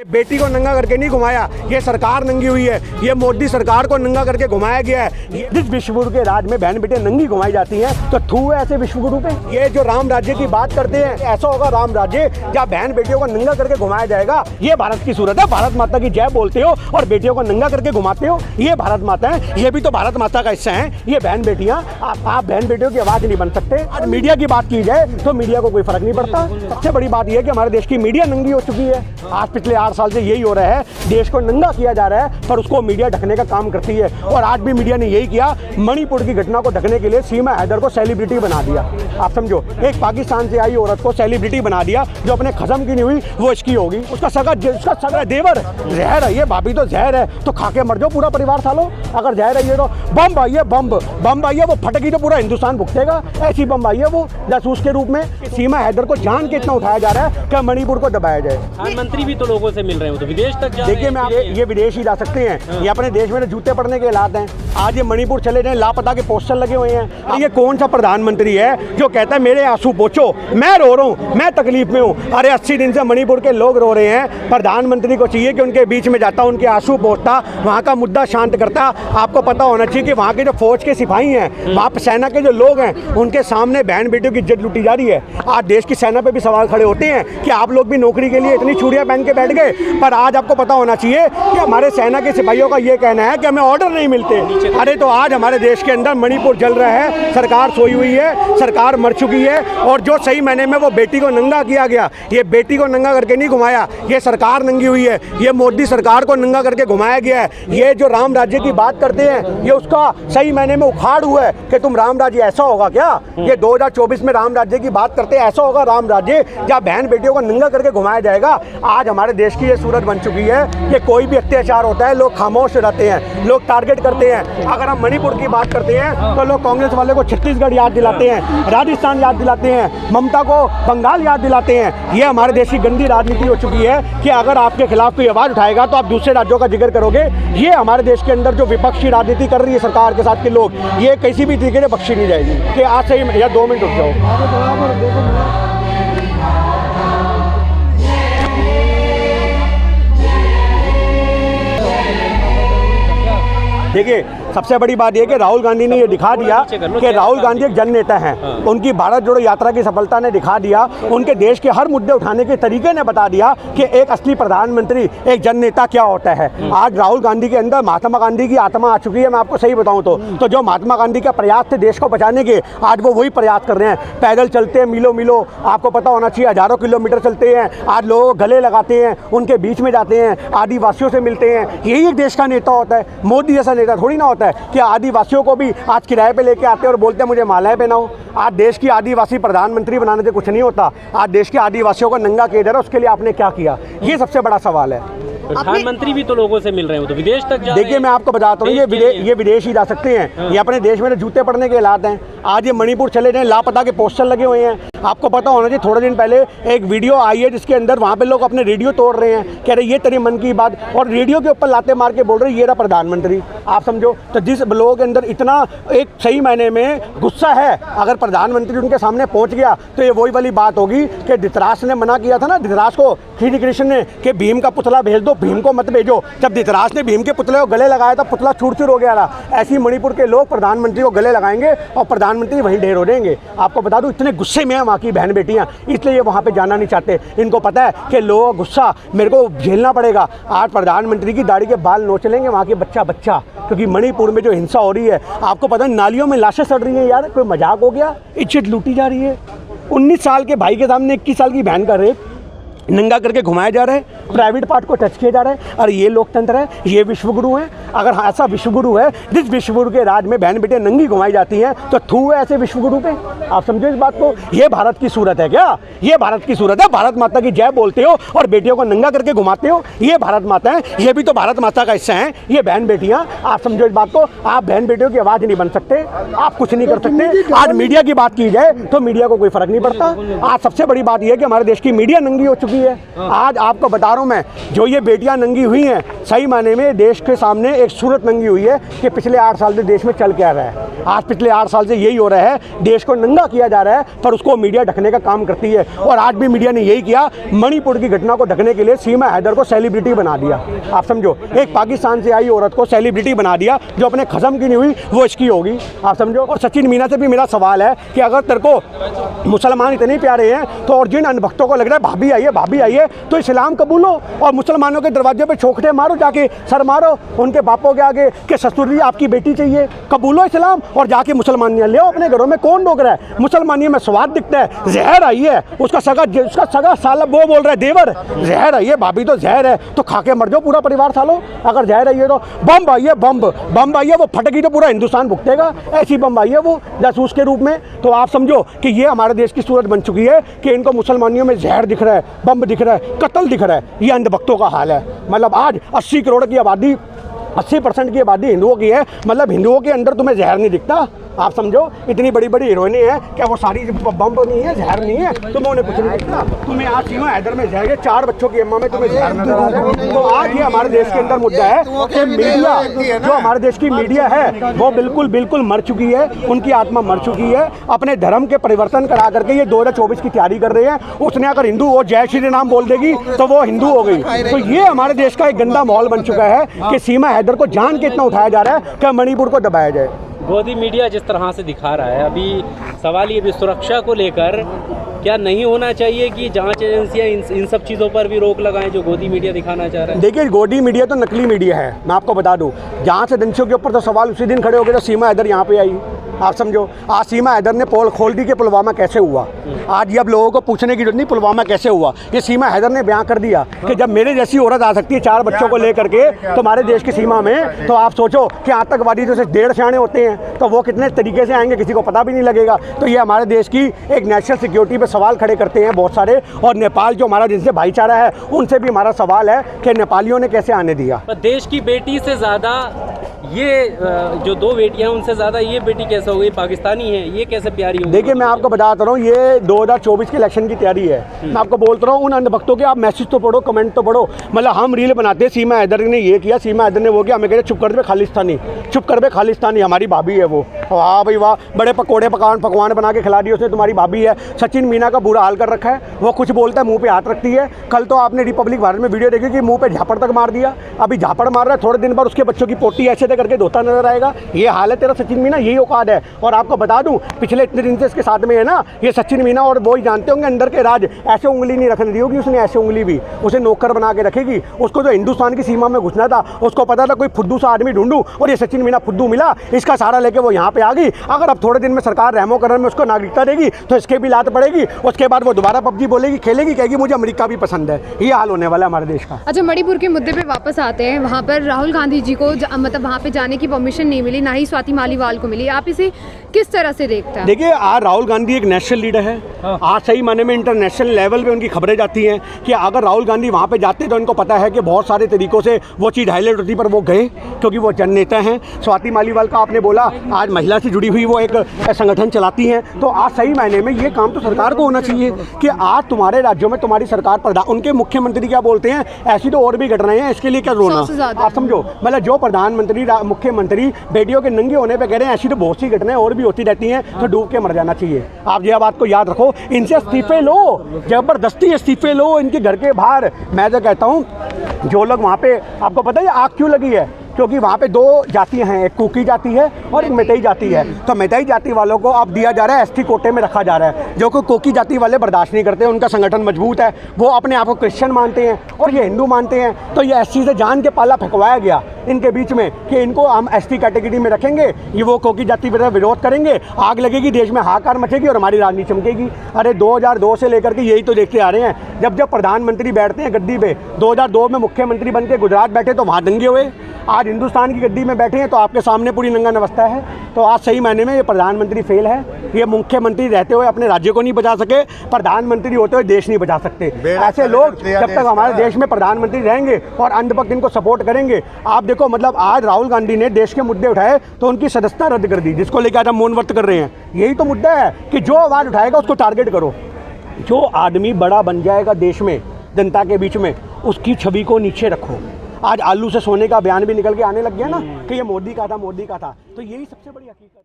बेटी को नंगा करके नहीं घुमाया, ये सरकार नंगी हुई है। ये मोदी सरकार को नंगा करके घुमाया गया है। जिस विश्वगुरु के राज में बहन बेटे नंगी घुमाई जाती हैं तो थू है ऐसे विश्वगुरु पे। ये जो राम राज्य की बात करते हैं, ऐसा होगा राम राज्य जहाँ बहन बेटियों को नंगा करके घुमाया जाएगा। ये भारत की सूरत है। भारत माता की जय बोलते हो और बेटियों को नंगा करके घुमाते हो। ये भारत माता है, ये भी तो भारत माता का हिस्सा है। ये बहन बेटियां, आप बहन बेटियों की आवाज नहीं बन सकते। आज मीडिया की बात की जाए तो मीडिया को कोई फर्क नहीं पड़ता। सबसे बड़ी बात यह है कि हमारे देश की मीडिया नंगी हो चुकी है। आज पिछले 8 साल से यही हो रहा है, देश को नंगा किया जा रहा है, पर उसको मीडिया ढकने का काम करती है। और आज भी मीडिया ने यही किया। मणिपुर की घटना को ढकने के लिए सीमा हैदर को सेलिब्रिटी बना दिया। आप समझो, एक पाकिस्तान से आई औरत को सेलिब्रिटी बना दिया। जो अपने खत्म की नहीं हुई वो इसकी होगी। उसका सगा देवर जहर है। ये भाभी तो जहर है, तो खा के मर जाओ पूरा परिवार सालों। अगर जहर है ये तो बम आई है, बम आई है, वो फटेगी तो पूरा हिंदुस्तान भुगतेगा। ऐसी बम आई है वो जासूस के रूप में। सीमा हैदर को जान के इतना उठाया जा रहा है कि मणिपुर को दबाया जाए। प्रधानमंत्री भी तो लोगों से मिल रहे हैं, तो विदेश तक जा देखिए, मैं ये विदेश ही जा सकते हैं। ये अपने देश में जूते पड़ने के हालात हैं। आज ये मणिपुर चले जाए, लापता के पोस्टर लगे हुए हैं। ये कौन सा प्रधानमंत्री है जो कहता है मेरे आंसू पोंछो, मैं रो रहा हूँ, मैं तकलीफ में हूँ। अरे 80 दिन से मणिपुर के लोग रो रहे हैं। प्रधानमंत्री को चाहिए कि उनके बीच में जाता, उनके आंसू पोंछता, वहाँ का मुद्दा शांत करता। आपको पता होना चाहिए कि वहाँ के जो फौज के सिपाही हैं, वहाँ सेना के जो लोग हैं, उनके सामने बहन बेटियों की इज्जत लूटी जा रही है। आज देश की सेना पे भी सवाल खड़े होते हैं कि आप लोग भी नौकरी के लिए इतनी चूड़ियाँ पहन के बैठ गए। पर आज आपको पता होना चाहिए कि हमारे सेना के सिपाहियों का ये कहना है कि हमें ऑर्डर नहीं मिलते। अरे तो आज हमारे देश के अंदर मणिपुर जल रहा है, सरकार सोई हुई है, सरकार मर चुकी है। और जो सही मायने में वो बेटी को नंगा किया गया, ये बेटी को नंगा करके नहीं घुमाया, ये सरकार नंगी हुई है। ये मोदी सरकार को नंगा करके घुमाया गया है। ये जो राम राज्य की बात करते हैं, ये उसका सही मायने में उखाड़ हुआ है कि तुम राम राज्य ऐसा होगा क्या। ये 2024 में राम राज्य की बात करते हैं, ऐसा होगा राम राज्य जहाँ बहन बेटियों को नंगा करके घुमाया जाएगा। आज हमारे देश की ये सूरत बन चुकी है कि कोई भी अत्याचार होता है, लोग खामोश रहते हैं, लोग टारगेट करते हैं। अगर हम मणिपुर की बात करते हैं तो लोग कांग्रेस वाले को छत्तीसगढ़ याद दिलाते हैं, राजस्थान याद दिलाते हैं, ममता को बंगाल याद दिलाते हैं। ये हमारे देश की गंदी राजनीति हो चुकी है कि अगर आपके खिलाफ कोई आवाज़ उठाएगा तो आप दूसरे राज्यों का जिक्र करोगे। ये हमारे देश के अंदर जो विपक्षी राजनीति कर रही है सरकार के साथ के लोग, ये किसी भी तरीके से बख्शी नहीं जाएगी। कि आज से ही या 2 मिनट रुक जाओ। देखिए, सबसे बड़ी बात यह कि राहुल गांधी ने ये दिखा दिया कि राहुल गांधी एक जन नेता हैं। उनकी भारत जोड़ो यात्रा की सफलता ने दिखा दिया, उनके देश के हर मुद्दे उठाने के तरीके ने बता दिया कि एक असली प्रधानमंत्री, एक जन नेता क्या होता है। आज राहुल गांधी के अंदर महात्मा गांधी की आत्मा आ चुकी है। मैं आपको सही बताऊं तो जो महात्मा गांधी का प्रयास थे देश को बचाने के, आज वो वही प्रयास कर रहे हैं। पैदल चलते हैं मीलों मीलों, आपको पता होना चाहिए, हजारों किलोमीटर चलते हैं। आज लोगों को गले लगाते हैं, उनके बीच में जाते हैं, आदिवासियों से मिलते हैं। यही एक देश का नेता होता है। मोदी जैसा नेता थोड़ी ना होता है कि आदिवासियों को भी आज किराए पे लेके आते हैं और बोलते हैं मुझे मालाएं पहनाओ। आज देश की आदिवासी प्रधानमंत्री बनाने से कुछ नहीं होता। आज देश के आदिवासियों को नंगा किया जा रहा है, उसके लिए आपने क्या किया, ये सबसे बड़ा सवाल है। प्रधानमंत्री भी तो लोगों से मिल रहे हैं, तो विदेश तक जा। देखिए, मैं आपको बताता हूँ, ये विदेश ही जा सकते हैं। ये अपने देश में जूते पड़ने के हालात हैं। आज ये मणिपुर चले जाए, लापता के पोस्टर लगे हुए हैं। आपको पता होना चाहिए, थोड़े दिन पहले एक वीडियो आई है जिसके अंदर वहाँ पे लोग अपने रेडियो तोड़ रहे हैं, कह रहे ये तेरे मन की बात, और रेडियो के ऊपर लाते मार के बोल रहे ये रहा प्रधानमंत्री। आप समझो, तो जिस लोगों के अंदर इतना एक सही मायने में गुस्सा है, अगर प्रधानमंत्री उनके सामने पहुँच गया तो ये वही वाली बात होगी कि धृतराष्ट्र ने मना किया था ना, धृतराष्ट्र को श्री कृष्ण ने, कि भीम का पुतला भेज दो, भीम को मत भेजो। जब धृतराष्ट्र ने भीम के पुतले को गले लगाया था, पुतला चूर चूर हो गया था। ऐसे ही मणिपुर के लोग प्रधानमंत्री को गले लगाएंगे और प्रधानमंत्री वहीं ढेर हो जाएंगे। आपको बता दूं, इतने गुस्से में है वहाँ की बहन बेटियाँ, इसलिए ये वहाँ पे जाना नहीं चाहते। इनको पता है कि लोगों का गुस्सा मेरे को झेलना पड़ेगा। आज प्रधानमंत्री की दाढ़ी के बाल नोच लेंगे वहाँ के बच्चा, क्योंकि मणिपुर में जो हिंसा हो रही है, आपको पता है नालियों में लाशें सड़ रही हैं। यार कोई मजाक हो गया, इज्जत लूटी जा रही है। 19 साल के भाई के सामने 21 साल की बहन का रेप, नंगा करके घुमाया जा रहा है, प्राइवेट पार्ट को टच किया जा रहा है। और ये लोकतंत्र है, ये विश्वगुरु है। अगर ऐसा विश्वगुरु है, जिस विश्वगुरु के राज में बहन बेटे नंगी घुमाई जाती हैं, तो थू है ऐसे विश्वगुरु पे। आप समझो इस बात को। ये भारत की सूरत है क्या? ये भारत की सूरत है। भारत माता की जय बोलते हो और बेटियों को नंगा करके घुमाते हो। ये भारत माता है, ये भी तो भारत माता का हिस्सा है। ये बहन बेटियां, आप समझो इस बात को। आप बहन बेटियों की आवाज़ नहीं बन सकते, आप कुछ नहीं कर सकते। आज मीडिया की बात की जाए तो मीडिया को कोई फर्क नहीं पड़ता। आज सबसे बड़ी बात यह है कि हमारे देश की मीडिया नंगी हो चुकी है। चुकी है। आज आपको बता रहा हूँ मैं, जो ये बेटियां नंगी हुई हैं, सही मायने में देश के सामने एक सूरत नंगी हुई है कि पिछले 8 साल से देश में चल क्या रहा है। आज पिछले 8 साल से यही हो रहा है, देश को नंगा किया जा रहा है, पर उसको मीडिया ढकने का काम करती है। और आज भी मीडिया ने यही किया, मणिपुर की घटना को ढकने के लिए सीमा हैदर को सेलिब्रिटी बना दिया। आप समझो, एक पाकिस्तान से आई औरत को सेलिब्रिटी बना दिया, जो अपने खसम की नहीं हुई वो इसकी होगी। आप समझो। और सचिन मीना से भी मेरा सवाल है कि अगर तेरे को मुसलमान इतने प्यारे हैं तो और जिन अनभक्तों को लग रहा है भाभी आइए, तो इस्लाम कबूलो और मुसलमानों के दरवाजे पे छोकटे मारो, जाके सर मारो उनके बापों के आगे कि ससुर जी आपकी बेटी चाहिए, कबूलो इस्लाम और जाके मुसलमानियाँ ले अपने घरों में। कौन रोक रहा है? मुसलमानियों में स्वाद दिखता है, जहर आई है, उसका सगा साला वो बोल रहा है देवर जहर आई है, भाभी तो जहर है, तो खा के मर जाओ पूरा परिवार सालो। अगर जहर आई है तो बम आई है, बम आई है, वो फटेगी तो पूरा हिंदुस्तान भुगतेगा, ऐसी बम आई है वो जासूस के रूप में। तो आप समझो कि ये हमारे देश की सूरत बन चुकी है कि इनको मुसलमानियों में जहर दिख रहा है, बम दिख रहा है, कत्ल दिख रहा है। ये अंधभक्तों का हाल है। मतलब आज 80 करोड़ की आबादी, 80% की आबादी हिंदुओं की है, मतलब हिंदुओं के अंदर तुम्हें जहर नहीं दिखता। आप समझो, इतनी बड़ी बड़ी हीरोइनें हैं, क्या वो सारी बम नहीं है, जहर नहीं है? तुम्हें उन्हें कुछ नहीं दिखता। तुम्हें आज सीमा हैदर में जहर है, 4 बच्चों की अम्मा में तुम्हें जहर नजर आ रहा है। तो आज ये हमारे देश के अंदर मुद्दा है कि मीडिया, जो हमारे देश की मीडिया है वो बिल्कुल मर चुकी है, उनकी आत्मा मर चुकी है। अपने धर्म के परिवर्तन करा करके ये 2024 की तैयारी कर रहे हैं। उसने अगर हिंदू वो जय श्री राम बोल देगी तो वो हिंदू हो गई। तो ये हमारे देश का एक गंदा माहौल बन चुका है कि सीमा हैदर को जान के इतना उठाया जा रहा है कि मणिपुर को दबाया जाए। गोदी मीडिया जिस तरह से दिखा रहा है, अभी सवाल ये भी सुरक्षा को लेकर क्या नहीं होना चाहिए कि जांच एजेंसियां इन सब चीज़ों पर भी रोक लगाएं जो गोदी मीडिया दिखाना चाह रहा है? देखिए, गोदी मीडिया तो नकली मीडिया है, मैं आपको बता दूं। जांच एजेंसियों के ऊपर तो सवाल उसी दिन खड़े हो गए जब सीमा हैदर यहाँ पे आई। आप समझो, आज सीमा हैदर ने पोल खोल दी कि पुलवामा कैसे हुआ। आज ये अब लोगों को पूछने की जरूरत नहीं पुलवामा कैसे हुआ, ये सीमा हैदर ने बयां कर दिया कि जब मेरे जैसी औरत आ सकती है 4 बच्चों को लेकर के तुम्हारे देश की सीमा में, तो आप सोचो कि आतंकवादी जैसे 1.5 सियाने होते हैं तो वो कितने तरीके से आएंगे, किसी को पता भी नहीं लगेगा। तो ये हमारे देश की एक नेशनल सिक्योरिटी पे सवाल खड़े करते हैं बहुत सारे। और नेपाल जो हमारा जिनसे भाईचारा है, उनसे भी हमारा सवाल है कि नेपालियों ने कैसे आने दिया। पर देश की बेटी से ज़्यादा ये जो 2 बेटियां हैं उनसे ज़्यादा ये बेटी कैसे हो गई, पाकिस्तानी है, ये कैसे प्यारी हो गई? देखिए, मैं आपको बताता रहा हूँ, ये 2024 के इलेक्शन की तैयारी है। मैं आपको बोलता रहा हूँ, उन अंधभक्तों के आप मैसेज तो पढ़ो, कमेंट तो पढ़ो। मतलब हम रील बनाते हैं, सीमा हैदर ने ये किया, सीमा हैदर ने वो किया, हमें कहते चुप कर बे खालिस्तानी, चुप कर बे खालिस्तानी, हमारी भाभी है वो। वाह भाई वाह, बड़े पकौड़े पकवान बना के खिला दिए उसने, तुम्हारी भाभी है। सचिन मीना का बुरा हाल कर रखा है, वो कुछ बोलता है मुंह पे हाथ रखती है। कल तो आपने रिपब्लिक भारत में वीडियो देखी कि मुंह पे झापड़ तक मार दिया, अभी झापड़ मार रहा है, थोड़े दिन बाद उसके बच्चों की पोटी ऐसे करके धोता नजर आएगा। ये हाल है तेरा सचिन मीना, यही औकात है। और आपको बता दूं, पिछले इतने दिन से इसके साथ में है ना ये सचिन मीना, और वो ही जानते होंगे अंदर के राज। ऐसे उंगली नहीं रखने दी होगी उसने, ऐसे उंगली भी उसे नौकर बना के रखेगी। उसको जो हिंदुस्तान की सीमा में घुसना था, उसको पता था कोई फुद्दू सा आदमी ढूंढूं, और ये सचिन मीना फुद्दू मिला, इसका सहारा लेके वो यहाँ पे आ गई। अगर अब थोड़े दिन में सरकार रहमो करम में उसको नागरिकता देगी तो इसके भी लात पड़ेगी। उसके बाद वो दोबारा पबजी बोलेगी, खेलेगी, कहेगी मुझे अमेरिका भी पसंद है। ये हाल होने वाला है हमारे देश का। अच्छा, मणिपुर के मुद्दे पे वापस आते हैं। वहाँ पर राहुल गांधी जी को मतलब वहाँ पे जाने की परमिशन नहीं मिली, ना ही स्वाति मालीवाल को मिली। आप इसे किस तरह से देखते हैं? देखिए, आज राहुल गांधी एक नेशनल लीडर है। आज सही माने में इंटरनेशनल लेवल पे उनकी खबरें जाती हैं कि अगर राहुल गांधी वहाँ पे जाते तो इनको पता है कि बहुत सारे तरीकों से वो चीज़ हाईलाइट होती, पर वो गए क्योंकि वो जन नेता हैं। स्वाति मालीवाल का आपने बोला, आज महिला से जुड़ी हुई वो एक संगठन चलाती हैं। तो आज सही मायने में ये काम तो सरकार को होना चाहिए कि आज तुम्हारे राज्यों में तुम्हारी सरकार प्रधान, उनके मुख्यमंत्री क्या बोलते हैं, ऐसी तो और भी घटनाएं हैं, इसके लिए क्या रोना। आप समझो, मतलब जो प्रधानमंत्री मुख्यमंत्री बेटियों के नंगे होने पे कह रहे हैं, ऐसी तो बहुत सी घटनाएं और भी होती रहती हैं, तो डूब के मर जाना चाहिए। आप ये बात को याद रखो, इनसे इस्तीफे लो, जबरदस्ती इस्तीफे लो इनके घर के बाहर। मैं तो कहता हूँ जो लोग वहाँ पे, आपको पता है आग क्यों लगी है? क्योंकि वहाँ पे 2 जातियाँ हैं, एक कुकी जाति है और एक मेतई जाति है। तो मेतई जाति वालों को अब दिया जा रहा है, एसटी कोटे में रखा जा रहा है, जो कि कुकी जाति वाले बर्दाश्त नहीं करते। उनका संगठन मजबूत है, वो अपने आप को क्रिश्चियन मानते हैं और ये हिंदू मानते हैं। तो ये एसटी से जान के पाला फेंकवाया गया इनके बीच में कि इनको हम एसटी कैटेगरी में रखेंगे, ये वो कोकी जाति विरोध करेंगे, आग लगेगी, देश में हाहाकार मचेगी और हमारी राजनीति चमकेगी। अरे 2002 से लेकर के यही तो देखते आ रहे हैं। जब प्रधानमंत्री बैठते हैं गद्दी पे, 2002 में मुख्यमंत्री बन के गुजरात बैठे तो वहाँ दंगे हुए। आज हिंदुस्तान की गद्दी में बैठे हैं तो आपके सामने पूरी नंगा अवस्था है। तो आज सही मायने में ये प्रधानमंत्री फेल है। ये मुख्यमंत्री रहते हुए अपने राज्य को नहीं बचा सके, प्रधानमंत्री होते हुए देश नहीं बचा सकते। ऐसे लोग जब तक हमारे देश में प्रधानमंत्री रहेंगे और अंधभक्त इनको सपोर्ट करेंगे। आप देखो, मतलब आज राहुल गांधी ने देश के मुद्दे उठाए तो उनकी सदस्यता रद्द कर दी, जिसको लेकर आज हम मौन व्रत कर रहे हैं। यही तो मुद्दा है कि जो आवाज़ उठाएगा उसको टारगेट करो। जो आदमी बड़ा बन जाएगा देश में, जनता के बीच में, उसकी छवि को नीचे रखो। आज आलू से सोने का बयान भी निकल के आने लग गया ना कि ये मोदी का था, मोदी का था। तो यही सबसे बड़ी हकीकत है।